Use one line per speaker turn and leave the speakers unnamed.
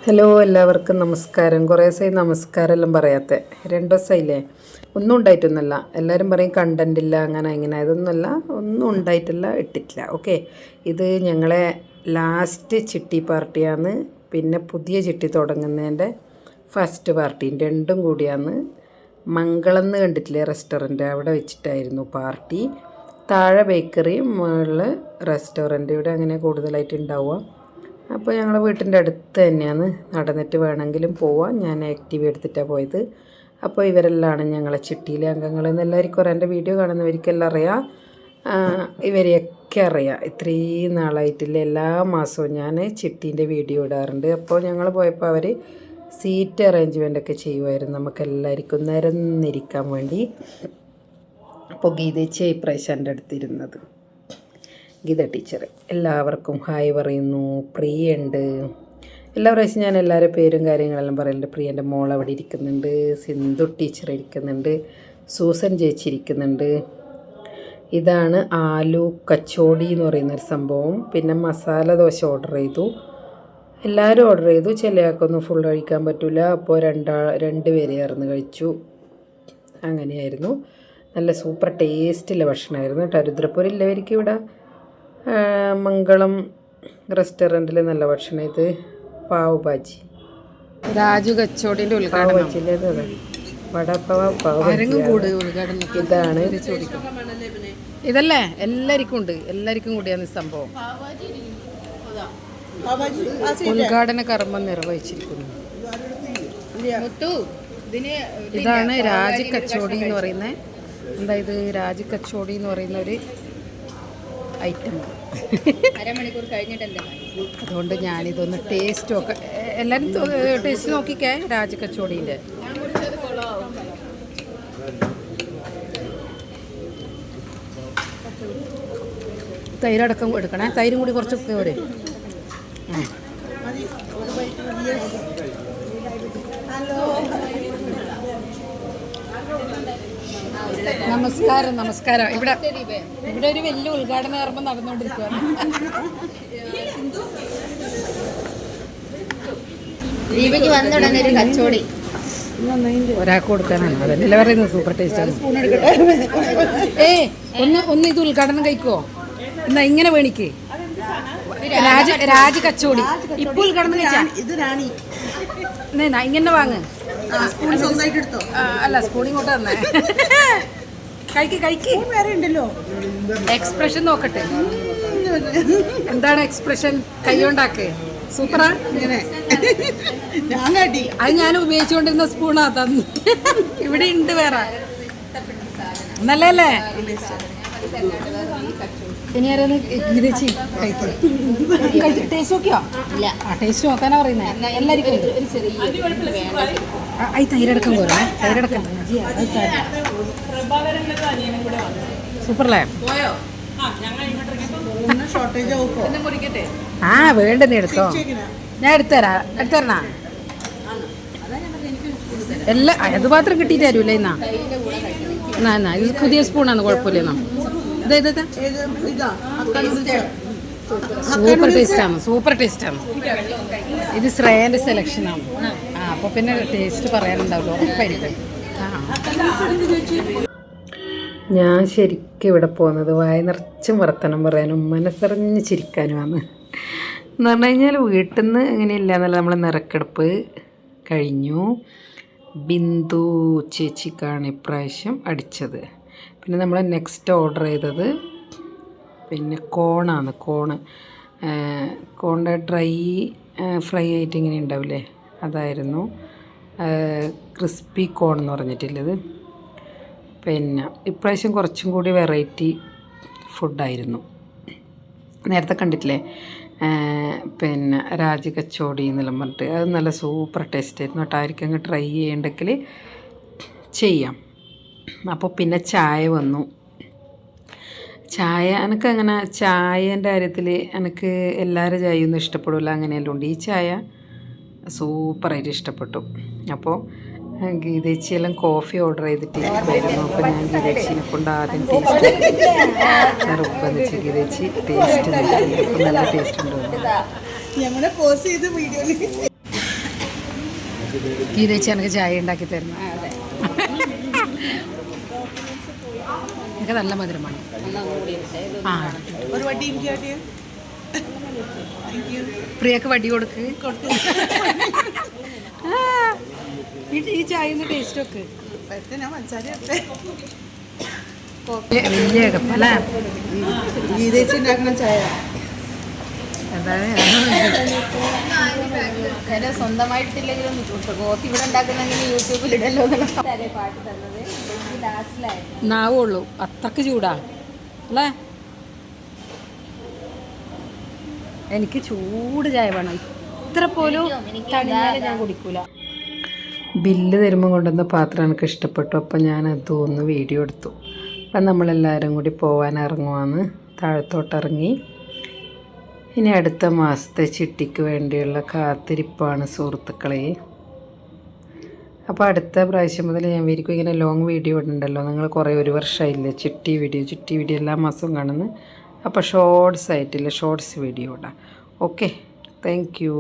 Hello എല്ലാവർക്കും നമസ്കാരം. കുറേ ദിവസമായി നമസ്കാരമെല്ലാം പറയാത്ത 2 ദിവസമായില്ലേ. ഒന്നും ഉണ്ടായിട്ടൊന്നുമല്ല. എല്ലാവരും പറയും കണ്ടൻ്റ് ഇല്ല അങ്ങനെ ഇങ്ങനെ. ഇതൊന്നുമല്ല, ഒന്നും ഉണ്ടായിട്ടില്ല, ഇട്ടിട്ടില്ല. ഓക്കെ, ഇത് ഞങ്ങളെ ലാസ്റ്റ് ചിട്ടി പാർട്ടിയാണ്. പിന്നെ പുതിയ ചിട്ടി തുടങ്ങുന്നതിൻ്റെ ഫസ്റ്റ് പാർട്ടി രണ്ടും കൂടിയാണ്. മംഗളന്ന് കണ്ടിട്ടില്ലേ റെസ്റ്റോറൻറ്റ്, അവിടെ വെച്ചിട്ടായിരുന്നു പാർട്ടി. താഴെ ബേക്കറി, മുകളിൽ റെസ്റ്റോറൻറ്റ്. ഇവിടെ അങ്ങനെ കൂടുതലായിട്ട് ഉണ്ടാവുക. അപ്പോൾ ഞങ്ങളുടെ വീട്ടിൻ്റെ അടുത്ത് തന്നെയാണ്, നടന്നിട്ട് വേണമെങ്കിലും പോവാം. ഞാൻ ആക്റ്റീവ് എടുത്തിട്ടാണ് പോയത്. അപ്പോൾ ഇവരെല്ലാം ഞങ്ങളെ ചിട്ടിയിലെ അംഗങ്ങൾ എന്ന് എല്ലാവർക്കും അറിയാം. എൻ്റെ വീഡിയോ കാണുന്നവർക്കെല്ലാം അറിയാം, ഇവരെയൊക്കെ അറിയാം. ഇത്രയും നാളായിട്ടില്ല, എല്ലാ മാസവും ഞാൻ ചിട്ടീൻ്റെ വീഡിയോ ഇടാറുണ്ട്. അപ്പോൾ ഞങ്ങൾ പോയപ്പോൾ അവർ സീറ്റ് അറേഞ്ച്മെൻ്റൊക്കെ ചെയ്യുമായിരുന്നു നമുക്ക് എല്ലാവർക്കും നിരന്നിരിക്കാൻ വേണ്ടി. അപ്പോൾ ഗീതേച്ചി ഇപ്രാവശ്യം എൻ്റെ അടുത്തിരുന്നത്. ഗീത ടീച്ചർ എല്ലാവർക്കും ഹായ് പറയുന്നു. പ്രിയുണ്ട്. എല്ലാ പ്രാവശ്യം ഞാൻ എല്ലാവരുടെ പേരും കാര്യങ്ങളെല്ലാം പറയലുണ്ട്. പ്രിയൻ്റെ മോൾ അവിടെ ഇരിക്കുന്നുണ്ട്, സിന്ധു ടീച്ചർ ഇരിക്കുന്നുണ്ട്, സൂസൻ ചേച്ചി ഇരിക്കുന്നുണ്ട്. ഇതാണ് ആലു കച്ചോടി എന്ന് പറയുന്നൊരു സംഭവം. പിന്നെ മസാല ദോശ ഓർഡർ ചെയ്തു. എല്ലാവരും ഓർഡർ ചെയ്തു. ചിലയാൾക്കൊന്നും ഫുൾ കഴിക്കാൻ പറ്റില്ല. അപ്പോൾ രണ്ട് പേരെയായിരുന്നു കഴിച്ചു. അങ്ങനെയായിരുന്നു. നല്ല സൂപ്പർ ടേസ്റ്റുള്ള ഭക്ഷണമായിരുന്നു കേട്ടോ. രുദ്രപ്പൂരില്ലവർക്ക് ഇവിടെ മംഗളം റെസ്റ്റോറൻറ്റിൽ നല്ല ഭക്ഷണം. ഇത് പാവ് ഭാജി,
രാജു കച്ചോടിൻ്റെ ഉദ്ഘാടനം.
ഇതാണ്.
ഇതല്ലേ എല്ലാവർക്കും ഉണ്ട്, എല്ലാവർക്കും കൂടിയാണ് ഈ സംഭവം. ഉദ്ഘാടന കർമ്മം നിർവഹിച്ചിരിക്കുന്നു. ഇതാണ് രാജു കച്ചോടി എന്ന് പറയുന്നത്. അതായത് രാജു കച്ചോടി എന്ന് പറയുന്ന ഒരു ഐറ്റം.
അരമണിക്കൂർ കഴിഞ്ഞിട്ടല്ലേ,
അതുകൊണ്ട് ഞാനിതൊന്ന് ടേസ്റ്റ് നോക്കാം. എല്ലാവരും ടേസ്റ്റ് നോക്കിക്കേ. രാജു കച്ചോടീൻ്റെ തൈരടക്കം എടുക്കണേ. തൈരും കൂടി കുറച്ച് ഒരു നമസ്കാരം. നമസ്കാരം. ഇവിടെ ഒരു വലിയ ഉദ്ഘാടന കർമ്മം നടന്നുകൊണ്ടിരിക്കുകയാണ്.
ദീപയ്ക്ക് വന്നുടനെ ഒരു കച്ചോടി
ഒരാൾക്ക് കൊടുക്കാനാണ്. അതല്ലേ പറയുന്നത്, സൂപ്പർ ടേസ്റ്റാണ്. ഒന്ന് ഇത് ഉദ്ഘാടനം കഴിക്കുമോ? എന്നാ ഇങ്ങനെ വേണിക്ക് രാജ് കച്ചോടി ഇപ്പൊ ഉദ്ഘാടനം കഴിച്ചാ ഇങ്ങനെ വാങ്ങ്. അല്ല, സ്പൂണിങ് കൊണ്ട് തന്നെ കഴിക്ക്. വേറെ ഉണ്ടല്ലോ. എക്സ്പ്രഷൻ നോക്കട്ടെ. എന്താണ് എക്സ്പ്രഷൻ? കൈകൊണ്ടാക്ക്. സൂപ്പറാ. അത് ഞാൻ ഉപയോഗിച്ചുകൊണ്ടിരുന്ന സ്പൂണാ തന്നു. ഇവിടെ ഉണ്ട് വേറെ. നല്ലല്ലേ? ഇനി ആരാണ് ഗീതേച്ചി ടേസ്റ്റ് നോക്കിയോ? ടേസ്റ്റ് നോക്കാനാ പറയുന്നത്. എല്ലാവർക്കും ഈ തൈരടക്കം പോരാ. തൈരടക്കം സൂപ്പറല്ലേ? വേണ്ടെന്ന് എടുത്തോ. ഞാൻ എടുത്തരണ എല്ലാ അത് മാത്രം കിട്ടിയിട്ട് തരൂല്ലേ? എന്നാ ഇത് പുതിയ സ്പൂണാണ്, കുഴപ്പമില്ല. സൂപ്പർ ടേസ്റ്റാണ്. ഇത് ശ്രേയൻ്റെ സെലക്ഷനാണ്. അപ്പോൾ പിന്നെ ടേസ്റ്റ് പറയാനുണ്ടാവില്ല, ഉറപ്പായിരിക്കും.
ഞാൻ ശരിക്കും ഇവിടെ പോകുന്നത് വായ നിറച്ചും വർത്തനം പറയാനും മനസ്സറിഞ്ഞ് ചിരിക്കാനുമാണ്. എന്ന് പറഞ്ഞു കഴിഞ്ഞാൽ വീട്ടിൽ നിന്ന് ഇങ്ങനെയില്ല എന്നല്ല. നമ്മൾ നിറക്കെടുപ്പ് കഴിഞ്ഞു. ബിന്ദു ചേച്ചിക്കാണ് ഇപ്രാവശ്യം അടിച്ചത്. പിന്നെ നമ്മൾ നെക്സ്റ്റ് ഓർഡർ ചെയ്തത് പിന്നെ കോണാണ്. കോണിൻ്റെ ഡ്രൈ ഫ്രൈ ആയിട്ട് ഇങ്ങനെ ഉണ്ടാവില്ലേ, അതായിരുന്നു. ക്രിസ്പി കോൺ എന്ന് പറഞ്ഞിട്ടുള്ളത്. പിന്നെ ഇപ്രാവശ്യം കുറച്ചും കൂടി വെറൈറ്റി ഫുഡായിരുന്നു. നേരത്തെ കണ്ടിട്ടില്ലേ, പിന്നെ രാജ് കച്ചോടി എന്നെല്ലാം പറഞ്ഞിട്ട്, അത് നല്ല സൂപ്പർ ടേസ്റ്റ് ആയിരുന്നു കേട്ടോ. ആയിരിക്കും അങ്ങ് ട്രൈ ചെയ്യണ്ടെങ്കിൽ ചെയ്യാം. അപ്പോൾ പിന്നെ ചായ വന്നു. ചായ എനിക്കങ്ങനെ ചായേൻ്റെ കാര്യത്തിൽ എനിക്ക് എല്ലാവരും ചായയൊന്നും ഇഷ്ടപ്പെടില്ല, അങ്ങനെയെല്ലാം ഉണ്ട്. ഈ ചായ സൂപ്പറായിട്ട് ഇഷ്ടപ്പെട്ടു. അപ്പോൾ ഗീതേച്ചിയെല്ലാം കോഫി ഓർഡർ ചെയ്തിട്ടിരിക്കുമായിരുന്നു. അപ്പോൾ ഞാൻ ഗീതേച്ചിനെ കൊണ്ട് ആദ്യം ടേസ്റ്റ് നിർബന്ധിച്ച് ഗീതേച്ചി ടേസ്റ്റ് അപ്പോൾ നല്ല ടേസ്റ്റ് ഉണ്ടോ.
ഗീതേച്ചി എനിക്ക് ചായ ഉണ്ടാക്കി തരുന്നു.
അതെ.
എനിക്ക് നല്ല മധുരമാണ്. ആ പ്രിയക്ക് വടി കൊടുക്ക്. ഈ ചായ ഒന്ന് ടേസ്റ്റ് വെക്ക്. വലിയ കപ്പ് അല്ലേ
ഗീതേച്ചി ഉണ്ടാക്കുന്ന ചായ.
സ്വന്തമായിട്ടില്ലെങ്കിലും ഗോത്തി ഇവിടെ ഉണ്ടാക്കുന്നെങ്കിൽ യൂട്യൂബിൽ ഇടല്ലോ എന്നുള്ള പാട്ട് തന്നത് ലാസ്റ്റിലായിരുന്നു.
നാവുള്ളൂ, അത്രക്ക് ചൂടാ അല്ലേ. എനിക്ക് ചൂട് ചായ വേണം. ഇത്ര പോലും തണിഞ്ഞാൽ ഞാൻ കുടിക്കൂല.
ബില്ല് തരുമ്പോൾ കൊണ്ടുവന്ന പാത്രം എനിക്ക് ഇഷ്ടപ്പെട്ടു. അപ്പം ഞാൻ അതൊന്ന് വീഡിയോ എടുത്തു. അപ്പം നമ്മളെല്ലാവരും കൂടി പോകാൻ ഇറങ്ങുവാന്ന്. താഴത്തോട്ടിറങ്ങി. ഇനി അടുത്ത മാസത്തെ ചിട്ടിക്ക് വേണ്ടിയുള്ള കാത്തിരിപ്പാണ് സുഹൃത്തുക്കളെ. അപ്പോൾ അടുത്ത പ്രാവശ്യം മുതൽ ഞാൻ വിചാരിക്കും ഇങ്ങനെ ലോങ് വീഡിയോ ഇടുന്നുണ്ടല്ലോ. നിങ്ങൾ കുറേ ഒരു വർഷമായില്ലേ ചിട്ടി വീഡിയോ എല്ലാ മാസവും കാണുന്നത്. അപ്പോൾ ഷോർട്സ് ആയിട്ടില്ല, ഷോർട്സ് വീഡിയോ ഇടാം. Okay, thank you.